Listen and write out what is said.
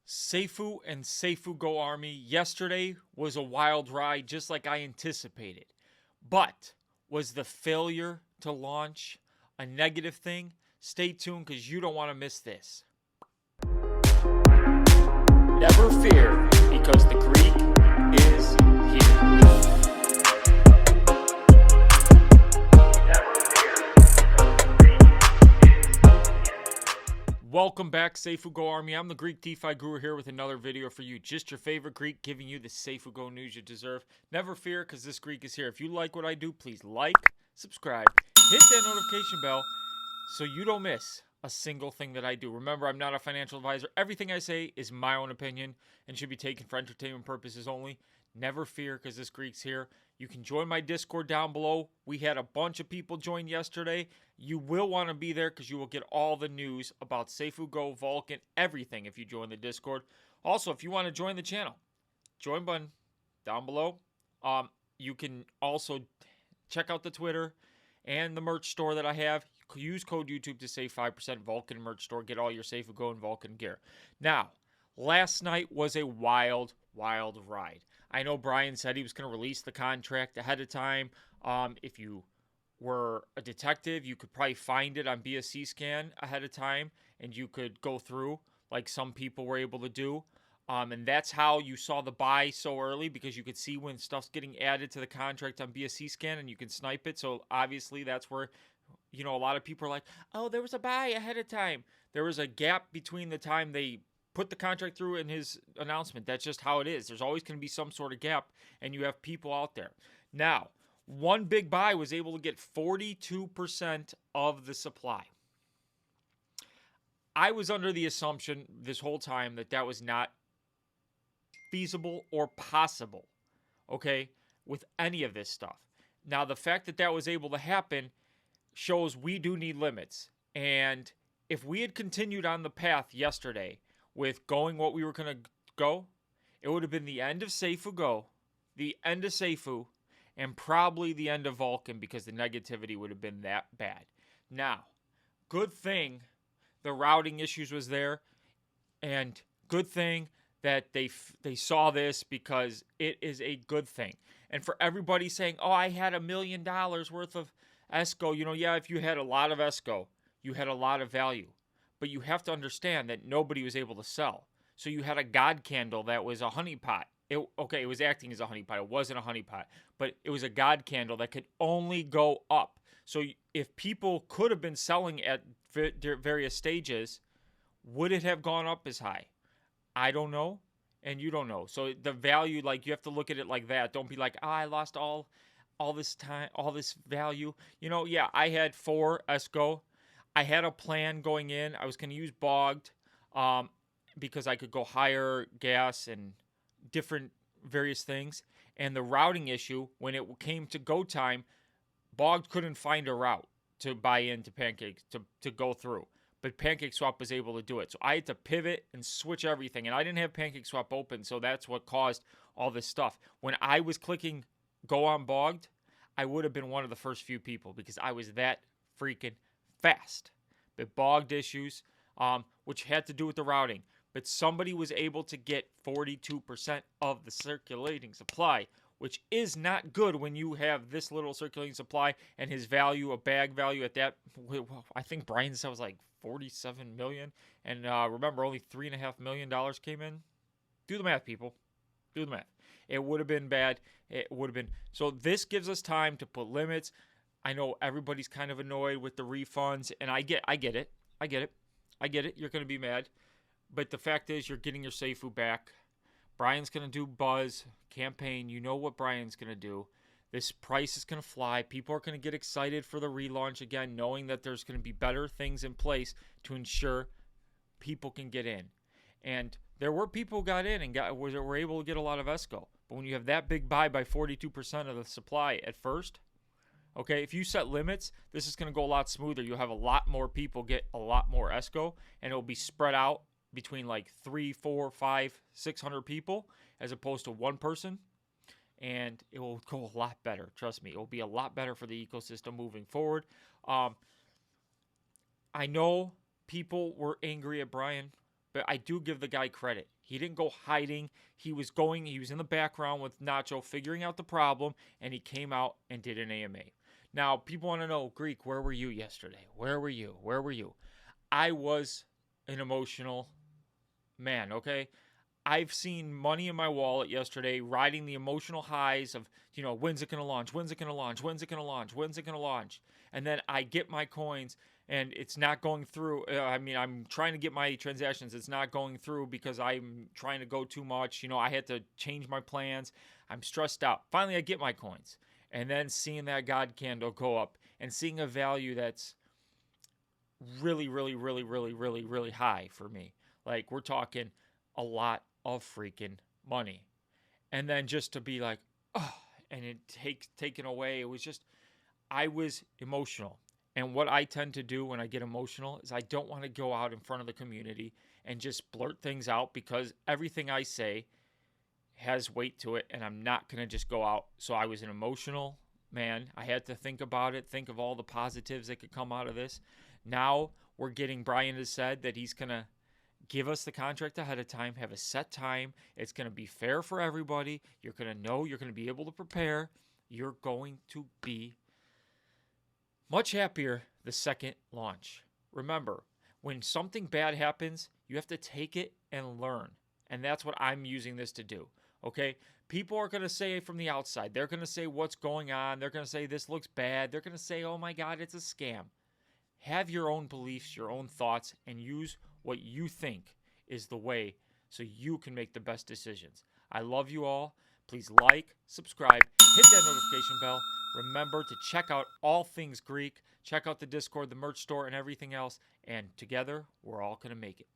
Safuu and Safuugo Army, yesterday was a wild ride just like I anticipated. But was the failure to launch a negative thing? Stay tuned because you don't want to miss this. Never fear, because the Greek is here. Welcome back, Safuugo Army. I'm the Greek DeFi Guru here with another video for you. Just your favorite Greek, giving you the Safuugo news you deserve. Never fear, because this Greek is here. If you like what I do, please like, subscribe, hit that notification bell so you don't miss a single thing that I do. Remember, I'm not a financial advisor. Everything I say is my own opinion and should be taken for entertainment purposes only. Never fear, because this Greek's here. You can join my Discord down below. We had a bunch of people join yesterday. You will want to be there because you will get all the news about Safuugo, Vulcan, everything if you join the Discord. Also, if you want to join the channel, join button down below. You can also check out the Twitter and the merch store that I have. Use code YouTube to save 5%. Vulcan merch store. Get all your Safuugo and Vulcan gear. Now, last night was a wild ride. I know Brian said he was going to release the contract ahead of time. If you were a detective, you could probably find it on BSC scan ahead of time, and you could go through like some people were able to do. And that's how you saw the buy so early, because you could see when stuff's getting added to the contract on BSC scan, and you can snipe it. So obviously that's where, you know, a lot of people are like, oh, there was a buy ahead of time. There was a gap between the time they put the contract through in his announcement. That's just how it is. There's always going to be some sort of gap, and you have people out there. Now, one big buy was able to get 42% of the supply. I was under the assumption this whole time that that was not feasible or possible, okay, with any of this stuff. Now, the fact that that was able to happen shows we do need limits. And if we had continued on the path yesterday with going what we were going to go, it would have been the end of Safuugo, the end of Safuu, and probably the end of Vulcan, because the negativity would have been that bad. Now, good thing the routing issues was there, and good thing that they saw this, because it is a good thing. And for everybody saying, oh, I had $1 million worth of ESCO, you know, yeah, if you had a lot of ESCO, you had a lot of value. But you have to understand that nobody was able to sell. So you had a God candle that was a honeypot. It was acting as a honeypot. It wasn't a honeypot. But it was a God candle that could only go up. So if people could have been selling at various stages, would it have gone up as high? I don't know, and you don't know. So the value, like, you have to look at it like that. Don't be like, oh, I lost all this time, all this value. You know, yeah, I had 4 ESCO. I had a plan going in. I was going to use bogged because I could go higher gas and different various things. And the routing issue, when it came to go time, bogged couldn't find a route to buy into Pancake to go through. But PancakeSwap was able to do it. So I had to pivot and switch everything. And I didn't have PancakeSwap open, so that's what caused all this stuff. When I was clicking go on bogged, I would have been one of the first few people, because I was that freaking fast. But bogged issues, which had to do with the routing. But somebody was able to get 42% of the circulating supply, which is not good when you have this little circulating supply and his value, a bag value at that. I think Brian said was like $47 million. And remember, only $3.5 million came in. Do the math, people. Do the math. It would have been bad. It would have been. So this gives us time to put limits. I know everybody's kind of annoyed with the refunds, and I get it. You're going to be mad. But the fact is, you're getting your Safuu back. Brian's going to do buzz campaign. You know what Brian's going to do. This price is going to fly. People are going to get excited for the relaunch again, knowing that there's going to be better things in place to ensure people can get in. And there were people who got in and were able to get a lot of ESCO. But when you have that big buy by 42% of the supply at first, okay, if you set limits, this is going to go a lot smoother. You'll have a lot more people get a lot more ESCO, and it'll be spread out between like 3, 4, 5, 600 people as opposed to one person. And it will go a lot better. Trust me, it will be a lot better for the ecosystem moving forward. I know people were angry at Brian but I do give the guy credit. He didn't go hiding. He was in the background with Nacho figuring out the problem, and he came out and did an AMA. Now, people want to know, Greek, where were you yesterday? Where were you? Where were you? I was an emotional man, okay? I've seen money in my wallet yesterday, riding the emotional highs of, when's it going to launch? When's it going to launch? When's it going to launch? When's it going to launch? And then I get my coins and it's not going through. I'm trying to get my transactions. It's not going through because I'm trying to go too much. I had to change my plans. I'm stressed out. Finally, I get my coins. And then seeing that God candle go up and seeing a value that's really, really, really, really, really, really high for me. Like, we're talking a lot of freaking money. And then just to be like, oh, and it taken away. It was just, I was emotional. And what I tend to do when I get emotional is I don't want to go out in front of the community and just blurt things out, because everything I say has weight to it and I'm not going to just go out. So I was an emotional man. I had to think about it, think of all the positives that could come out of this. Now we're getting, Brian has said that he's going to give us the contract ahead of time, have a set time. It's going to be fair for everybody. You're going to know, you're going to be able to prepare. You're going to be much happier the second launch. Remember, when something bad happens, you have to take it and learn. And that's what I'm using this to do. Okay? People are going to say from the outside, they're going to say what's going on. They're going to say this looks bad. They're going to say, oh my God, it's a scam. Have your own beliefs, your own thoughts, and use what you think is the way so you can make the best decisions. I love you all. Please like, subscribe, hit that notification bell. Remember to check out all things Greek. Check out the Discord, the merch store, and everything else. And together, we're all going to make it.